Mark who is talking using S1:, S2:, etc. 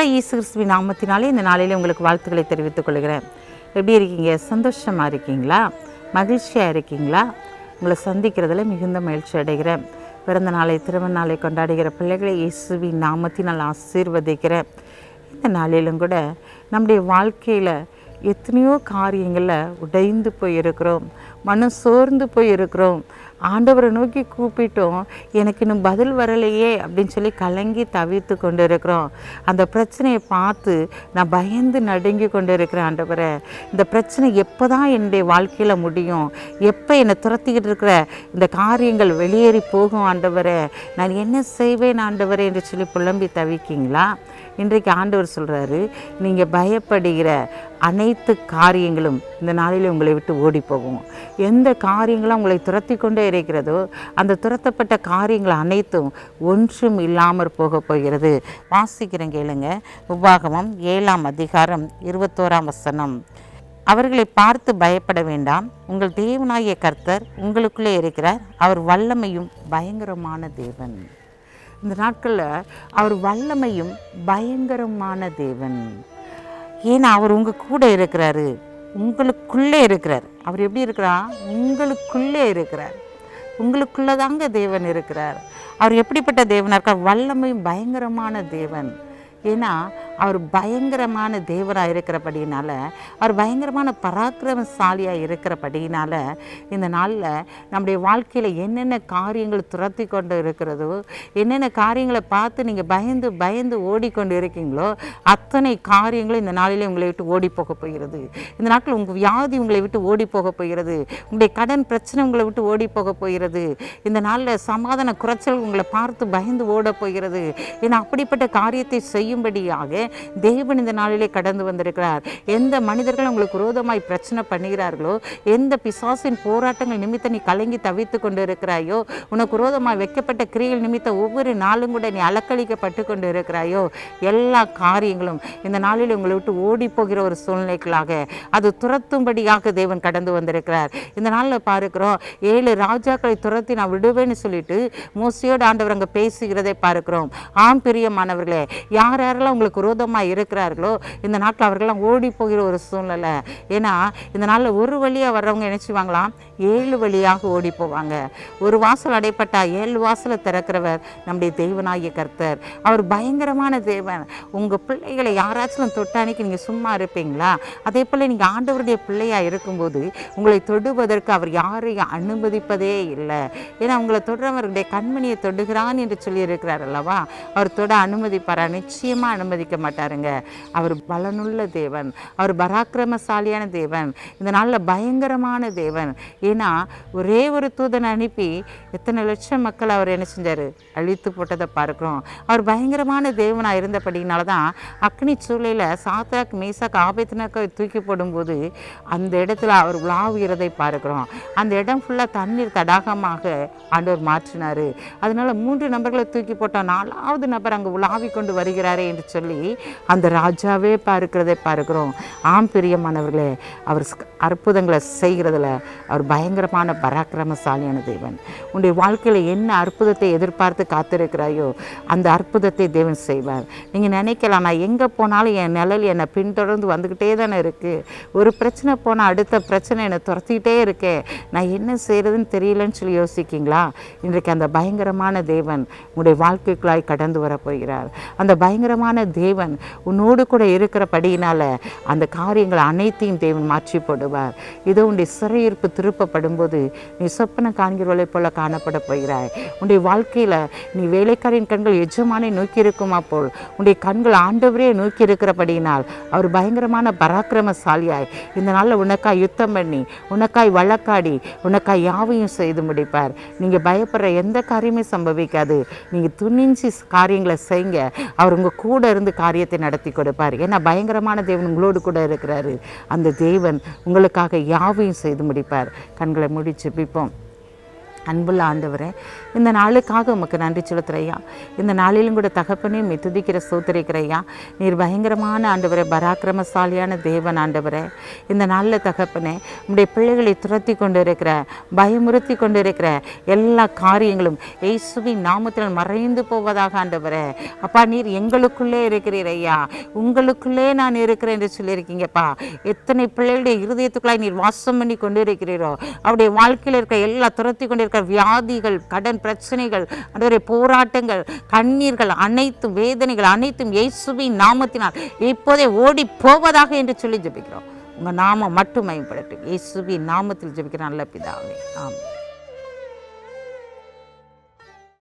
S1: ஆண்டவராய் இயேசு கிறிஸ்துவின் நாமத்தினாலே இந்த நாளிலே உங்களுக்கு வாழ்த்துக்களை தெரிவித்துக் கொள்கிறேன். எப்படி இருக்கீங்க? சந்தோஷமாக இருக்கீங்களா? மகிழ்ச்சியாக இருக்கீங்களா? உங்களை சந்திக்கிறதுல மிகுந்த மகிழ்ச்சி அடைகிறேன். பிறந்த நாளை திருமண நாளை கொண்டாடுகிற பிள்ளைகளை இயேசுவின் நாமத்தினால் ஆசீர்வதிக்கிறேன். இந்த நாளிலும் கூட நம்முடைய வாழ்க்கையில் எத்தனையோ காரியங்களில் உடைந்து போயிருக்கிறோம், மனம் சோர்ந்து போயிருக்கிறோம். ஆண்டவரை நோக்கி கூப்பிட்டோம், எனக்கு இன்னும் பதில் வரலையே அப்படின்னு சொல்லி கலங்கி தவித்து கொண்டு இருக்கிறோம். அந்த பிரச்சனையை பார்த்து நான் பயந்து நடுங்கி கொண்டு இருக்கிறேன். ஆண்டவரை, இந்த பிரச்சனை எப்போ தான் என்னுடைய வாழ்க்கையில் முடியும்? எப்போ என்னை துரத்திக்கிட்டு இருக்கிற இந்த காரியங்கள் வெளியேறி போகும்? ஆண்டவரை, நான் என்ன செய்வேன் ஆண்டவரே என்று சொல்லி புலம்பி தவிக்கிங்களா? இன்றைக்கு ஆண்டவர் சொல்கிறாரு, நீங்கள் பயப்படுகிற அனைத்து காரியங்களும் இந்த நாளில் உங்களை விட்டு ஓடி போகும். எந்த காரியங்களும் உங்களை துரத்தி கொண்டே இருக்கிறதோ அந்த துரத்தப்பட்ட காரியங்கள் அனைத்தும் ஒன்றும் இல்லாமற் போக போகிறது. வாசிக்கிறேன் கேளுங்க. உபாகமம் 7ஆம் அதிகாரம் 21ஆம் வசனம். அவர்களை பார்த்து பயப்பட வேண்டாம், உங்கள் தேவனாகிய கர்த்தர் உங்களுக்குள்ளே இருக்கிறார், அவர் வல்லமையும் பயங்கரமான தேவன். இந்த நாட்களில் அவர் வல்லமையும் பயங்கரமான தேவன். ஏன்னா அவர் உங்கள் கூட இருக்கிறாரு, உங்களுக்குள்ளே இருக்கிறார். அவர் எப்படி இருக்கிறார்? உங்களுக்குள்ளே இருக்கிறார். உங்களுக்குள்ளே தாங்க தேவன் இருக்கிறார். அவர் எப்படிப்பட்ட தேவனாக இருக்கார்? வல்லமையும் பயங்கரமான தேவன். ஏன்னா அவர் பயங்கரமான தேவராக இருக்கிறபடினால, அவர் பயங்கரமான பராக்கிரமசாலியாக இருக்கிறபடினால, இந்த நாளில் நம்முடைய வாழ்க்கையில் என்னென்ன காரியங்கள் துரத்தி கொண்டு இருக்கிறதோ, என்னென்ன காரியங்களை பார்த்து நீங்கள் பயந்து பயந்து ஓடிக்கொண்டு இருக்கீங்களோ, அத்தனை காரியங்களும் இந்த நாளிலே உங்களை விட்டு ஓடி போக போகிறது. இந்த நாட்கள் உங்கள் வியாதி உங்களை விட்டு ஓடி போக போகிறது. உங்களுடைய கடன் பிரச்சனை உங்களை விட்டு ஓடி போக போகிறது. இந்த நாளில் சமாதான குறைச்சல் உங்களை பார்த்து பயந்து ஓட போகிறது. ஏன்னா அப்படிப்பட்ட காரியத்தை செய்யும்படியாக தேவன் இந்த நாளிலே கடந்து வந்திருக்கிறார். எந்த மனிதர்கள் உங்களுக்கு விரோதமாய் பிரச்சனை பண்ணுகிறார்களோ, எந்த பிசாசின் போராட்டங்கள் நிமித்தம் நீ கலங்கி தவித்து கொண்டு இருக்கிறாயோ, உனக்கு விரோதமாய் வைக்கப்பட்ட கிரியைகள் நிமித்தம் ஒவ்வொரு நாளும் கூட நீ அலக்களிக்கப்பட்டு கொண்டு இருக்கிறாயோ, எல்லா காரியங்களும் இந்த நாளில் உங்களை விட்டு ஓடி போகிற ஒரு சூழ்நிலைகளாக அது துரத்தும்படியாக தேவன் கடந்து வந்திருக்கிறார். இந்த நாளில் பார்க்கிறோம், 7 ராஜாக்களை துரத்தி நான் விடுவேன்னு சொல்லிட்டு மோசையோடு ஆண்டவர் அங்கே பேசுகிறதை பார்க்கிறோம். ஆம் பிரியமானவர்களே, யாரெல்லாம் உங்களுக்கு விரோதமாக இருக்கிறார்களோ இந்த நாட்டில் அவர்களெல்லாம் ஓடி போகிற ஒரு சூழ்நிலை. ஏன்னா இந்த நாளில் ஒரு வழியாக வர்றவங்க நினைச்சுவாங்களாம் 7 வழியாக ஓடி போவாங்க. ஒரு வாசல் அடைப்பட்டா 7 வாசலை திறக்கிறவர் நம்முடைய தேவனாகிய கர்த்தர். அவர் பயங்கரமான தேவன். உங்கள் பிள்ளைகளை யாராச்சும் தொட்டானிக்கு நீங்கள் சும்மா இருப்பீங்களா? அதே போல் நீங்கள் ஆண்டவருடைய பிள்ளையாக இருக்கும்போது உங்களை தொடுவதற்கு அவர் யாரையும் அனுமதிப்பதே இல்லை. ஏன்னா உங்களை தொடுறவருடைய கண்மணியை தொடுகிறான் என்று சொல்லி இருக்கிறார் அல்லவா? அவர் தொட அனுமதிப்பாரா? நிச்சயமாக அனுமதிக்க மாட்டாருங்க. அவர் பலனுள்ள தேவன், அவர் பராக்கிரமசாலியான தேவன், இந்த நாளில் பயங்கரமான தேவன். ஏன்னா ஒரே ஒரு தூதனை அனுப்பி எத்தனை லட்சம் மக்கள் அவர் என்ன செஞ்சார்? அழித்து போட்டதை பார்க்குறோம். அவர் பயங்கரமான தேவனாக இருந்தபடினால தான் அக்னி சூளையில் சாத்ராக் மேசாக் ஆபேத்நேகோவை தூக்கி போடும்போது அந்த இடத்துல அவர் உலாவுகிறதை பார்க்குறோம். அந்த இடம் ஃபுல்லாக தண்ணீர் தடாகமாக ஆண்டவர் மாற்றினார். அதனால 3 நபர்களை தூக்கி போட்டால் 4வது நபர் அங்கே உலாவி கொண்டு வருகிறாரே என்று சொல்லி அந்த ராஜாவே பார்க்கிறதை பார்க்கிறோம். ஆம் பிரியமானவர்களே, அவர் அற்புதங்களை செய்கிறதுல அவர் பயங்கரமான பராக்கிரமசாலியான தேவன். உன்னுடைய வாழ்க்கையில் என்ன அற்புதத்தை எதிர்பார்த்து காத்திருக்கிறாயோ அந்த அற்புதத்தை தேவன் செய்வார். நீங்கள் நினைக்கலாம், நான் எங்கே போனாலும் என் நிழல் என்னை பின்தொடர்ந்து வந்துக்கிட்டே தானே இருக்குது, ஒரு பிரச்சனை போனால் அடுத்த பிரச்சனை என்னை துரத்திக்கிட்டே இருக்கே, நான் என்ன செய்கிறதுன்னு தெரியலன்னு சொல்லி யோசிக்கிங்களா? இன்றைக்கு அந்த பயங்கரமான தேவன் உன்னுடைய வாழ்க்கைக்குள்ளாய் கடந்து வரப்போகிறார். அந்த பயங்கரமான தேவன் உன்னோடு கூட இருக்கிறபடியினால அந்த காரியங்கள் அனைத்தையும் தேவன் மாற்றி போடுவார். இதோ உன்னுடைய சிறையிருப்பு திருப்பப்படும் போது நீ சொப்பனம் காண்கிறவளை போல காணப்பட போகிறாய். உன்னுடைய வாழ்க்கையில் நீ வேலைக்காரின் கண்கள் எஜமானை நோக்கி இருக்குமா போல் உன்னுடைய கண்கள் ஆண்டவரே நோக்கி இருக்கிறபடியினால் அவர் பயங்கரமான பராக்கிரமசாலியாய் இந்த நாளில் உனக்காய் யுத்தம் பண்ணி, உனக்காய் வழக்காடி, உனக்காய் யாவையும் செய்து முடிப்பார். நீங்கள் பயப்படுற எந்த காரியமே சம்பவிக்காது. நீங்கள் துணிஞ்சு காரியங்களை செய்யுங்க, அவர் உங்கள் கூட இருந்து காரியத்தை நடத்தி கொடுப்பார். ஏன்னா பயங்கரமான தேவன் உங்களோடு கூட இருக்கிறாரு. அந்த தேவன் உங்களுக்காக யாவையும் செய்து முடிப்பார். கண்களை மூடி ஜெபிப்போம். அன்புள்ள ஆண்டவரே, இந்த நாளுக்காக உமக்கு நன்றி செலுத்துறையா. இந்த நாளிலும் கூட தகப்பனையும் துதிக்கிற ஸ்தோத்திரிக்கிறையா. நீர் பயங்கரமான ஆண்டவரே, பராக்கிரமசாலியான தேவன் ஆண்டவரே. இந்த நாளில் தகப்பனே, உம்முடைய பிள்ளைகளை துரத்தி கொண்டு இருக்கிற, பயமுறுத்தி கொண்டு இருக்கிற எல்லா காரியங்களும் இயேசுவின் நாமத்தில் மறைந்து போவதாக ஆண்டவரே. அப்பா, நீர் எங்களுக்குள்ளே இருக்கிறீர் ஐயா. உங்களுக்குள்ளே நான் இருக்கிறேன் என்று சொல்லியிருக்கீங்கப்பா. எத்தனை பிள்ளைகளுடைய இருதயத்துக்குள்ளாய் நீர் வாசம் பண்ணி கொண்டு இருக்கிறீரோ, அவருடைய வாழ்க்கையில் இருக்க எல்லா துரத்தி கொண்டு வியாதிகள், கடன் பிரச்சனைகள், போராட்டங்கள், கண்ணீர்கள் அனைத்தும், வேதனைகள் அனைத்தும் இயேசுவின் நாமத்தினால் இப்போதே ஓடி போவதாக என்று சொல்லி ஜெபிக்கிறோம். உங்க நாமம் மட்டும் மகிமைப்படட்டும். இயேசுவின் நாமத்தில் ஜெபிக்கிற நல்ல பிதாவே, ஆமென்.